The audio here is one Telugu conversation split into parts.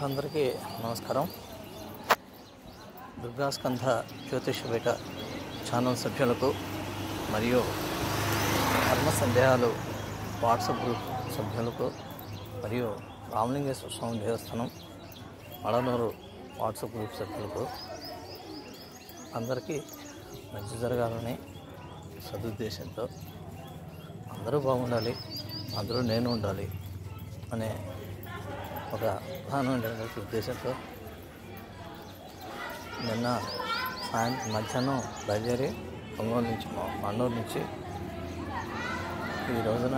అందరికీ నమస్కారం. దుర్గాస్కంధ జ్యోతిషపీఠ ఛానల్ సభ్యులకు మరియు ధర్మ సందేహాలు వాట్సాప్ గ్రూప్ సభ్యులకు మరియు రామలింగేశ్వర స్వామి దేవస్థానం మడనూరు వాట్సాప్ గ్రూప్ సభ్యులకు అందరికీ మంచి జరగాలని సదుద్దేశంతో అందరూ బాగుండాలి, అందరూ నేను ఉండాలి అనే ఒక ప్రధానమైనటువంటి ఉద్దేశంతో నిన్న మధ్యాహ్నం బయలుదేరి ఒంగోలు నుంచి మన్నూరు నుంచి ఈ రోజున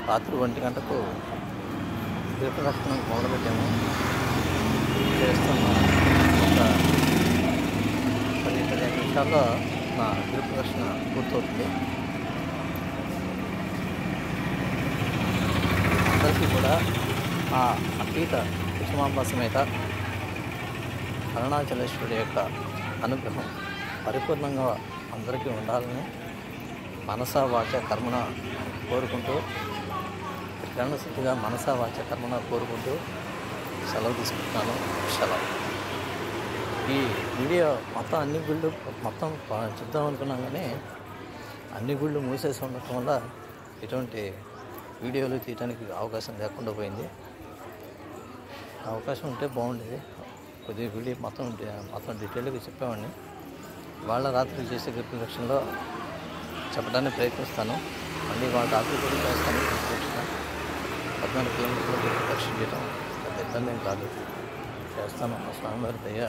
రాత్రి 1 గంటకు దీపదర్శనం మొదలుపెట్టాము. చేస్తున్న ఒక 10-15 నిమిషాల్లో నా దీపదర్శన పూర్తవుతుంది. అందరికీ కూడా ఆ అతీత కుసుమాంబ సమేత అరుణాచలేశ్వరుడి యొక్క అనుగ్రహం పరిపూర్ణంగా అందరికీ ఉండాలని మనసా వాచ కర్మణ కోరుకుంటూ కిరణశక్తిగా మనసా వాచ కర్మణ కోరుకుంటూ సెలవు తీసుకుంటున్నాను. సెలవు. ఈ వీడియో మొత్తం అన్ని గుళ్ళు మొత్తం చూద్దాం అనుకున్నాం, కానీ అన్ని గుళ్ళు మూసేసి ఉండటం వల్ల ఇటువంటి వీడియోలు తీయడానికి అవకాశం లేకుండా పోయింది. అవకాశం ఉంటే బాగుండేది. కొద్దిగా వీడియో మొత్తం డీటెయిల్గా చెప్పేవాడిని. వాళ్ళ రాత్రి చేసే గిరిప్రదక్షిణలో చెప్పడానికి ప్రయత్నిస్తాను. మళ్ళీ వాళ్ళ రాత్రి కూడా చేస్తాను. గిరిప్రదక్షిణ 14 కిలోమీటర్లు గిరిప్రదక్షిణ చేయడం పెద్ద ఇబ్బంది ఏం కాదు, చేస్తాను. మా స్వామివారి దయ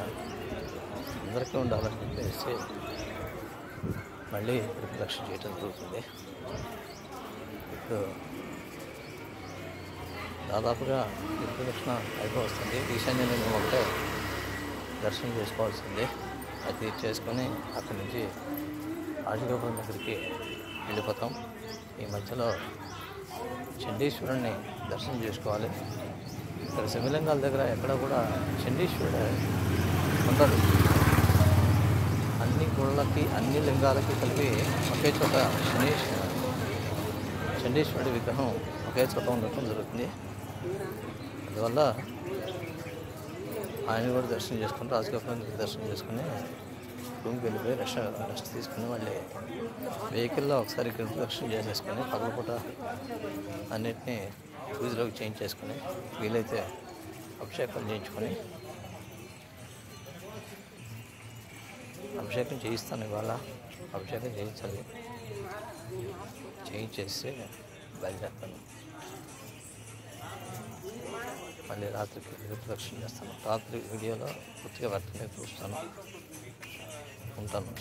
అందరికీ ఉండాలని చెప్పేసి మళ్ళీ గిరిప్రదక్షిణ చేయడం జరుగుతుంది. ఇప్పుడు దాదాపుగా గిరిప్రదక్షిణ అయిపోతుంది. ఈశాన్యంలో ఒకటే దర్శనం చేసుకోవాల్సింది. అది చేసుకొని అక్కడి నుంచి రాజగోపురం దగ్గరికి వెళ్ళిపోతాం. ఈ మధ్యలో చండీశ్వరుణ్ణి దర్శనం చేసుకోవాలి. ఇక్కడ శివలింగాల దగ్గర ఎక్కడ కూడా చండీశ్వరుడు ఉండడు. అన్ని గుళ్ళకి అన్ని లింగాలకి కలిపి ఒకే చోట చండీశ్వరుడి విగ్రహం ఒకే చోట ఉండటం జరుగుతుంది. అందువల్ల ఆయన కూడా దర్శనం చేసుకుని రాజగోపురం దర్శనం చేసుకుని రూమ్కి వెళ్ళిపోయి రెస్ట్ తీసుకుని మళ్ళీ వెహికల్లో ఒకసారి దర్శనం చేసేసుకొని పగలపూట అన్నిటినీ పూజలోకి చేంజ్ చేసుకుని వీలైతే అభిషేకం చేయించుకొని అభిషేకం చేయిస్తాను. ఇవాళ అభిషేకం చేయించాలి. చేయించేసి బయలుదేరుతాను. మళ్ళీ రాత్రికి గిరిప్రదక్షిణ చేస్తాను. రాత్రి వీడియోలో పూర్తిగా వర్తనే చూస్తాను. ఉంటాను.